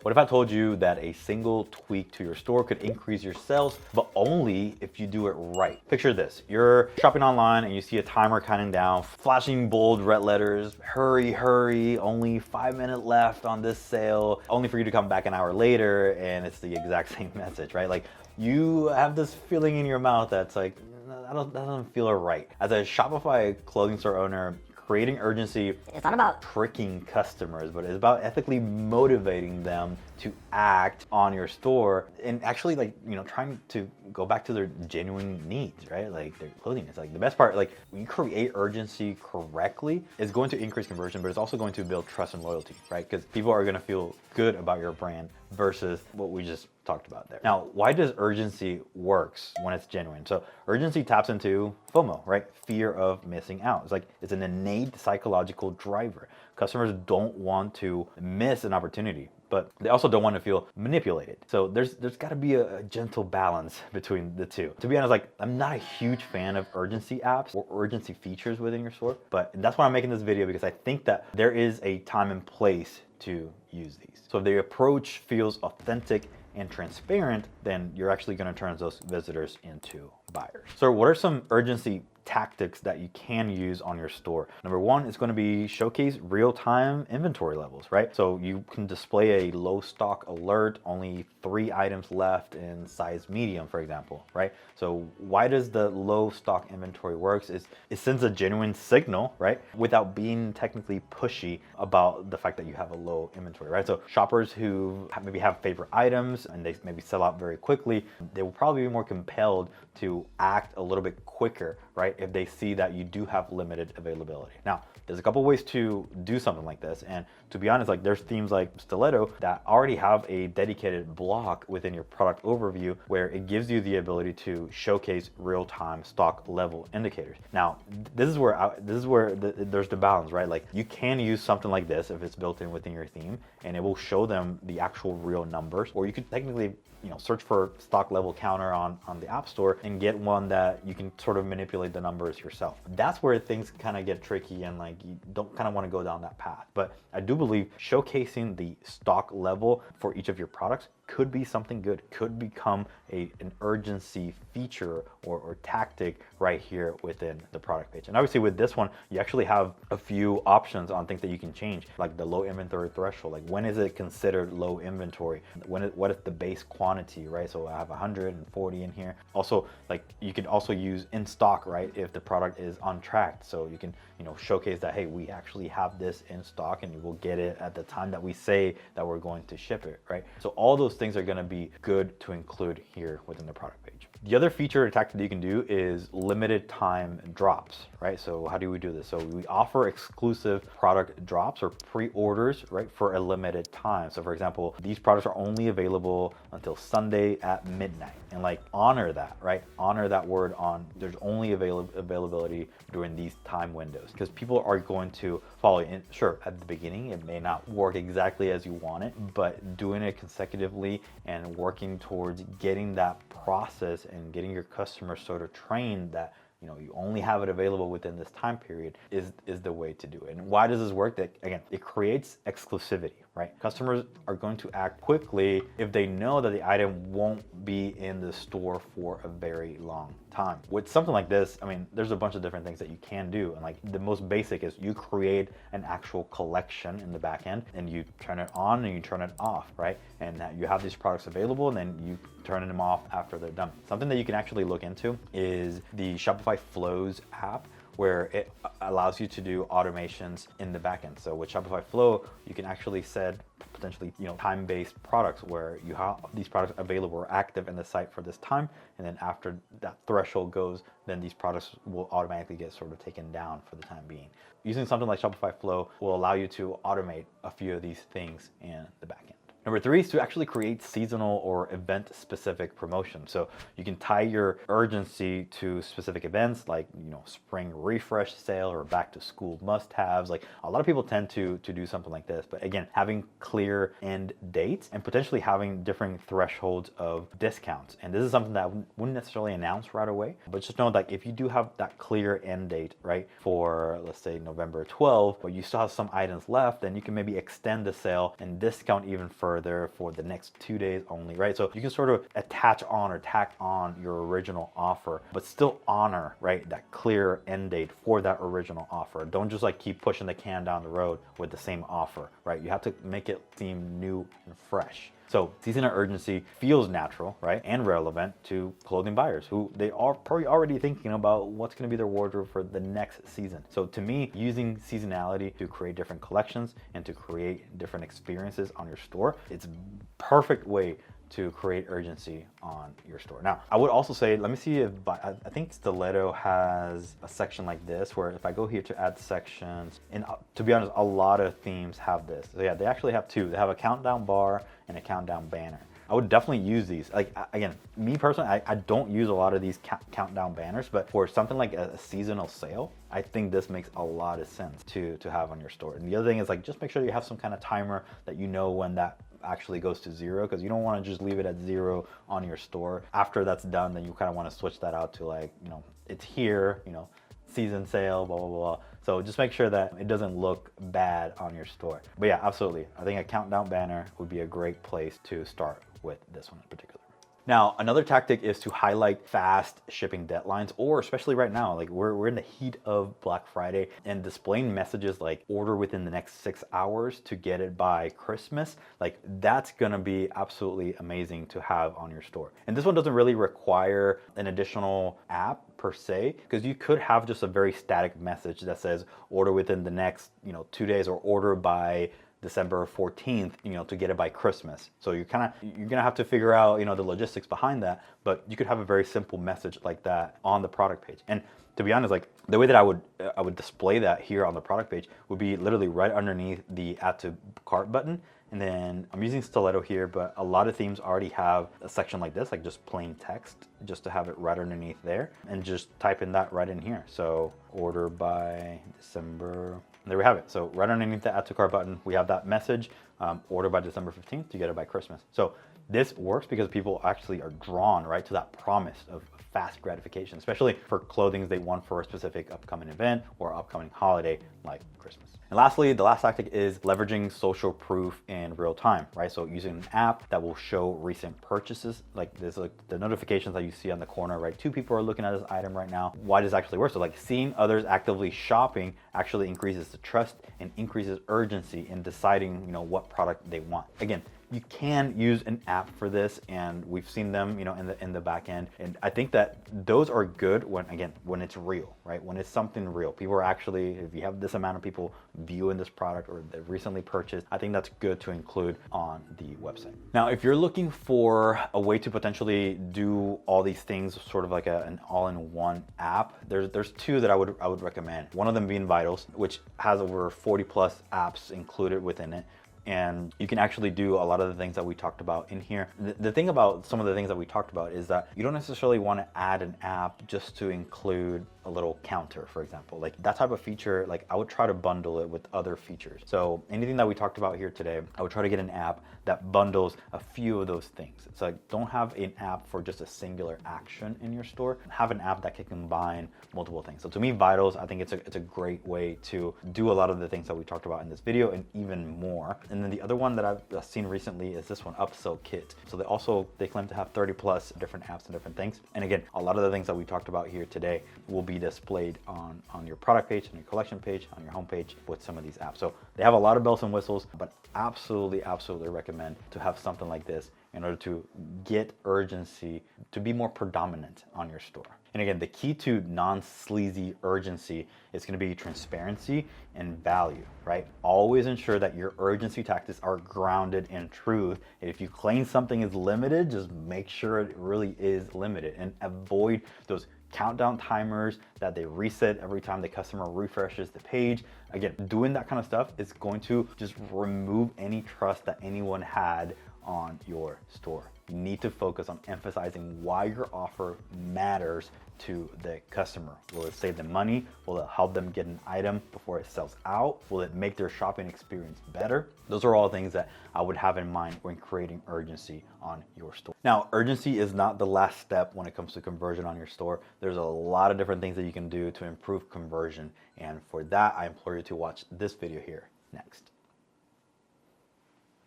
What if I told you that a single tweak to your store could increase your sales, but only if you do it right? Picture this, you're shopping online and you see a timer counting down, flashing bold red letters, hurry, hurry, only 5 minutes left on this sale, only for you to come back an hour later and it's the exact same message, right? Like, you have this feeling in your mouth that's like, that doesn't feel right. As a Shopify clothing store owner, creating urgency, it's not about tricking customers, but it's about ethically motivating them to act on your store and actually, like, you know, trying to go back to their genuine needs, right? Like their clothing. It's like the best part, like when you create urgency correctly, it's going to increase conversion, but it's also going to build trust and loyalty, right? Because people are going to feel good about your brand versus what we just talked about there. Now, why does urgency works when it's genuine? So urgency taps into FOMO, right? Fear of missing out. It's like, it's an innate psychological driver. Customers don't want to miss an opportunity, but they also don't want to feel manipulated. So there's got to be a gentle balance between the two. To be honest, like, I'm not a huge fan of urgency apps or urgency features within your store, but that's why I'm making this video, because I think that there is a time and place to use these. So if the approach feels authentic and transparent, then you're actually going to turn those visitors into buyers. So what are some urgency tactics that you can use on your store? Number one is going to be showcase real-time inventory levels, right? So you can display a low stock alert, only 3 items left in size medium, for example, right? So why does the low stock inventory works is it sends a genuine signal, right? Without being technically pushy about the fact that you have a low inventory, right? So shoppers who maybe have favorite items and they maybe sell out very quickly, they will probably be more compelled to act a little bit quicker, right? If they see that you do have limited availability. Now, there's a couple ways to do something like this. And to be honest, like, there's themes like Stiletto that already have a dedicated block within your product overview where it gives you the ability to showcase real-time stock level indicators. Now, this is where there's the balance, right? Like, you can use something like this if it's built in within your theme, and it will show them the actual real numbers. Or you could technically, you know, search for stock level counter on the App Store and get one that you can sort of manipulate the numbers yourself. That's where things kind of get tricky and, like, you don't kind of want to go down that path. But I do believe showcasing the stock level for each of your products could be something good, could become an urgency feature or tactic right here within the product page. And obviously with this one, you actually have a few options on things that you can change, like the low inventory threshold. Like, when is it considered low inventory? What is the base quantity, right? So I have 140 in here. Also, like, you could also use in stock, right? If the product is untracked. So you can, you know, showcase that, hey, we actually have this in stock and you will get it at the time that we say that we're going to ship it, right? So all those things are going to be good to include here within the product page. The other feature or tactic that you can do is limited time drops, right? So how do we do this? So we offer exclusive product drops or pre-orders, right, for a limited time. So for example, these products are only available until Sunday at midnight, and, like, honor that, right? Honor that word on there's only availability during these time windows, because people are going to follow in. Sure, at the beginning, it may not work exactly as you want it, but doing it consecutively and working towards getting that process and getting your customers sort of trained that, you know, you only have it available within this time period is the way to do it. And why does this work? That, again, it creates exclusivity, right? Customers are going to act quickly if they know that the item won't be in the store for a very long time. With something like this, I mean, there's a bunch of different things that you can do. And, like, the most basic is you create an actual collection in the back end and you turn it on and you turn it off, right? And you have these products available and then you turn them off after they're done. Something that you can actually look into is the Shopify Flows app, where it allows you to do automations in the backend. So with Shopify Flow, you can actually set potentially, you know, time-based products where you have these products available or active in the site for this time, and then after that threshold goes, then these products will automatically get sort of taken down for the time being. Using something like Shopify Flow will allow you to automate a few of these things in the backend. Number 3 is to actually create seasonal or event-specific promotions. So you can tie your urgency to specific events like, you know, spring refresh sale or back-to-school must-haves. Like, a lot of people tend to do something like this. But again, having clear end dates and potentially having different thresholds of discounts. And this is something that I wouldn't necessarily announce right away. But just know that if you do have that clear end date, right, for, let's say, November 12th, but you still have some items left, then you can maybe extend the sale and discount even further further for the next 2 days only, right? So you can sort of attach on or tack on your original offer, but still honor, right, that clear end date for that original offer. Don't just like keep pushing the can down the road with the same offer, right? You have to make it seem new and fresh. So seasonal urgency feels natural, right, and relevant to clothing buyers who they are probably already thinking about what's going to be their wardrobe for the next season. So to me, using seasonality to create different collections and to create different experiences on your store, it's a perfect way to create urgency on your store. Now, I would also say, let me see if, I think Stiletto has a section like this, where if I go here to add sections, and to be honest, a lot of themes have this. So yeah, they actually have two. They have a countdown bar and a countdown banner. I would definitely use these. Like, again, me personally, I don't use a lot of these countdown banners, but for something like a seasonal sale, I think this makes a lot of sense to have on your store. And the other thing is, like, just make sure you have some kind of timer that you know when that actually goes to 0, because you don't want to just leave it at 0 on your store. After that's done, then you kind of want to switch that out to, like, you know, it's here, you know, season sale, blah, blah, blah. So just make sure that it doesn't look bad on your store. But yeah, absolutely. I think a countdown banner would be a great place to start with this one in particular. Now, another tactic is to highlight fast shipping deadlines, or especially right now, like we're in the heat of Black Friday, and displaying messages like order within the next 6 hours to get it by Christmas, like that's gonna be absolutely amazing to have on your store. And this one doesn't really require an additional app per se, because you could have just a very static message that says order within the next, you know, 2 days, or order by December 14th, you know, to get it by Christmas. So you're gonna have to figure out, you know, the logistics behind that, but you could have a very simple message like that on the product page. And to be honest, like the way that I would display that here on the product page would be literally right underneath the add to cart button. And then I'm using Stiletto here, but a lot of themes already have a section like this, like just plain text, just to have it right underneath there, and just type in that right in here. So order by December. And there we have it. So right underneath the add to cart button, we have that message, order by December 15th to get it by Christmas. So this works because people actually are drawn, right, to that promise of fast gratification, especially for clothing they want for a specific upcoming event or upcoming holiday like Christmas. And lastly, the last tactic is leveraging social proof in real time, right? So using an app that will show recent purchases, like there's like the notifications that you see on the corner, right? 2 people are looking at this item right now. Why does this actually work? So like seeing others actively shopping actually increases the trust and increases urgency in deciding, you know, what product they want. Again, you can use an app for this, and we've seen them, you know, in the back end. And I think that those are good when it's real, right? When it's something real. People are actually, if you have this amount of people viewing this product or they've recently purchased, I think that's good to include on the website. Now, if you're looking for a way to potentially do all these things, sort of like an all-in-one app, there's 2 that I would recommend. One of them being Vitals, which has over 40 plus apps included within it. And you can actually do a lot of the things that we talked about in here. The thing about some of the things that we talked about is that you don't necessarily want to add an app just to include a little counter, for example. Like that type of feature, like I would try to bundle it with other features. So anything that we talked about here today, I would try to get an app that bundles a few of those things. It's like, don't have an app for just a singular action in your store. Have an app that can combine multiple things. So to me, Vitals, I think it's a great way to do a lot of the things that we talked about in this video and even more. And then the other one that I've seen recently is this one, Upsell Kit. So they claim to have 30 plus different apps and different things. And again, a lot of the things that we talked about here today will be displayed on your product page, on your collection page, on your homepage with some of these apps. So they have a lot of bells and whistles, but absolutely recommend to have something like this in order to get urgency to be more predominant on your store. And again, the key to non-sleazy urgency is going to be transparency and value, right? Always ensure that your urgency tactics are grounded in truth. If you claim something is limited, just make sure it really is limited, and avoid those countdown timers that they reset every time the customer refreshes the page. Again, doing that kind of stuff is going to just remove any trust that anyone had on your store. You need to focus on emphasizing why your offer matters to the customer. Will it save them money? Will it help them get an item before it sells out? Will it make their shopping experience better? Those are all things that I would have in mind when creating urgency on your store. Now, urgency is not the last step when it comes to conversion on your store. There's a lot of different things that you can do to improve conversion. And for that, I implore you to watch this video here next.